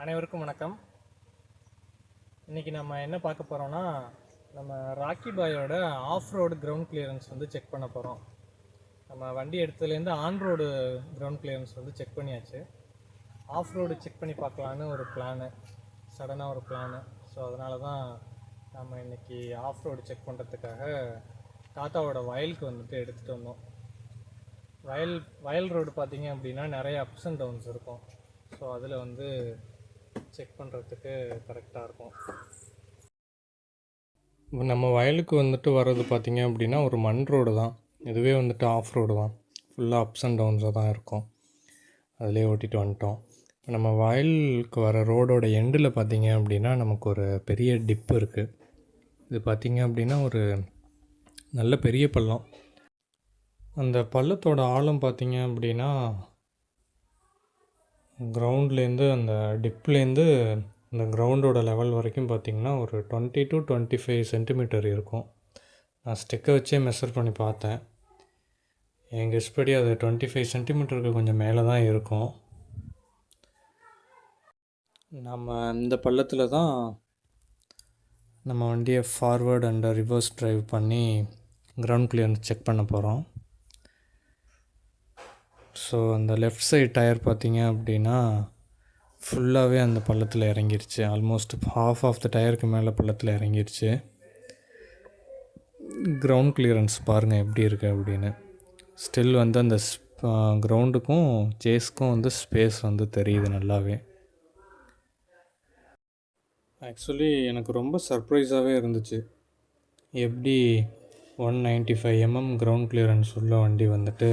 அனைவருக்கும் வணக்கம். இன்றைக்கி நம்ம என்ன பார்க்க போகிறோம்னா, நம்ம ராக்கி பாயோட ஆஃப் ரோடு கிரவுண்ட் கிளியரன்ஸ் வந்து செக் பண்ண போகிறோம். நம்ம வண்டி எடுத்ததுலேருந்து ஆன் ரோடு கிரவுண்ட் கிளியரன்ஸ் வந்து செக் பண்ணியாச்சு. ஆஃப் ரோடு செக் பண்ணி பார்க்கலான்னு ஒரு சடனாக ஒரு பிளானு. ஸோ அதனால தான் நம்ம இன்றைக்கி ஆஃப் ரோடு செக் பண்ணுறதுக்காக தாத்தாவோட வயலுக்கு வந்துட்டு எடுத்துகிட்டு வந்தோம். வயல் ரோடு பார்த்திங்க அப்படின்னா நிறைய அப்ஸ் அண்ட் டவுன்ஸ் இருக்கும். ஸோ அதில் வந்து செக் பண்ணுறதுக்கு கரெக்டாக இருக்கும். நம்ம வயலுக்கு வந்துட்டு வர்றது பார்த்திங்க அப்படின்னா ஒரு மண் ரோடு தான். இதுவே வந்துட்டு ஆஃப் ரோடு தான். ஃபுல்லாக அப்ஸ் அண்ட் டவுன்ஸாக தான் இருக்கும். அதிலே ஓட்டிகிட்டு வந்துட்டோம். நம்ம வயலுக்கு வர ரோடோட எண்டில் பார்த்திங்க அப்படின்னா நமக்கு ஒரு பெரிய டிப்பு இருக்குது. இது பார்த்திங்க அப்படின்னா ஒரு நல்ல பெரிய பள்ளம். அந்த பள்ளத்தோட ஆழம் பார்த்திங்க அப்படின்னா கிரவுண்ட்லேருந்து அந்த டிப்லேருந்து அந்த கிரவுண்டோட லெவல் வரைக்கும் பார்த்திங்கன்னா ஒரு 20 to 25 சென்டிமீட்டர் இருக்கும். நான் ஸ்டெக்கை வச்சே மெஷர் பண்ணி பார்த்தேன். என் கெஸ் படி அது 25 சென்டிமீட்டருக்கு கொஞ்சம் மேலே தான் இருக்கும். நம்ம இந்த பள்ளத்தில் தான் நம்ம வண்டியை ஃபார்வேர்ட் அண்ட் ரிவர்ஸ் ட்ரைவ் பண்ணி கிரவுண்ட் கிளியரன்ஸ் செக் பண்ண போகிறோம். ஸோ அந்த லெஃப்ட் சைடு டயர் பார்த்திங்க அப்படின்னா ஃபுல்லாகவே அந்த பள்ளத்தில் இறங்கிருச்சு. ஆல்மோஸ்ட் ஹாஃப் ஆஃப் த டயருக்கு மேலே பள்ளத்தில் இறங்கிருச்சு. கிரவுண்ட் கிளியரன்ஸ் பாருங்கள் எப்படி இருக்குது அப்படின்னு. ஸ்டில் வந்து அந்த கிரவுண்டுக்கும் சேஸ்க்கும் வந்து ஸ்பேஸ் வந்து தெரியுது நல்லாவே. ஆக்சுவலி எனக்கு ரொம்ப சர்ப்ரைஸாகவே இருந்துச்சு. எப்படி 195 mm கிரவுண்ட் கிளியரன்ஸ் உள்ள வண்டி வந்துட்டு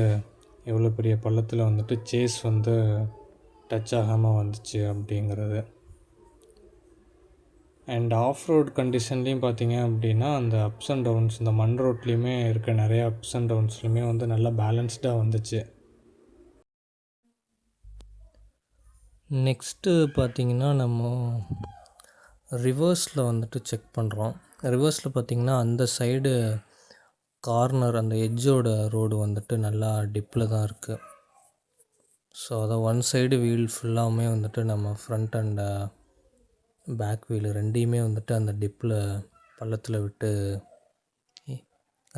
எவ்வளோ பெரிய பள்ளத்தில் வந்துட்டு சேஸ் வந்து டச் ஆகாமல் வந்துச்சு அப்படிங்கிறது. அண்ட் ஆஃப் ரோட் கண்டிஷன்லேயும் பார்த்திங்க அப்படின்னா அந்த அப்ஸ் அண்ட் டவுன்ஸ் இந்த மண் ரோட்லேயுமே இருக்க நிறைய அப்ஸ் அண்ட் டவுன்ஸ்லையுமே வந்து நல்லா பேலன்ஸ்டாக வந்துச்சு. நெக்ஸ்ட்டு பார்த்திங்கன்னா நம்ம ரிவர்ஸில் வந்துட்டு செக் பண்ணுறோம். ரிவர்ஸில் பார்த்திங்கன்னா அந்த சைடு கார்னர் அந்த எட்ஜோட ரோடு வந்துட்டு நல்லா டிப்பில் தான் இருக்குது. ஸோ அதை ஒன் சைடு வீல் ஃபுல்லாமே வந்துட்டு நம்ம ஃப்ரண்ட் அண்ட் பேக் வீல் ரெண்டையுமே வந்துட்டு அந்த டிப்பில் பள்ளத்தில் விட்டு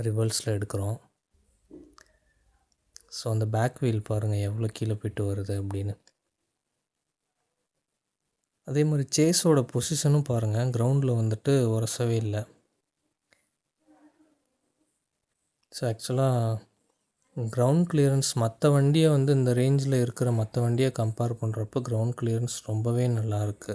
ரிவர்ஸில் எடுக்கிறோம். ஸோ அந்த பேக் வீல் பாருங்கள் எவ்வளோ கீழே போய்ட்டு வருது அப்படின்னு. அதே மாதிரி சேஸோட பொசிஷனும் பாருங்கள், கிரவுண்டில் வந்துட்டு உரசவே இல்லை. ஸோ ஆக்சுவலாக கிரவுண்ட் கிளியரன்ஸ் மற்ற வண்டியை வந்து இந்த ரேஞ்சில் இருக்கிற மற்ற வண்டியை கம்பேர் பண்ணுறப்போ கிரவுண்ட் கிளியரன்ஸ் ரொம்பவே நல்லாயிருக்கு.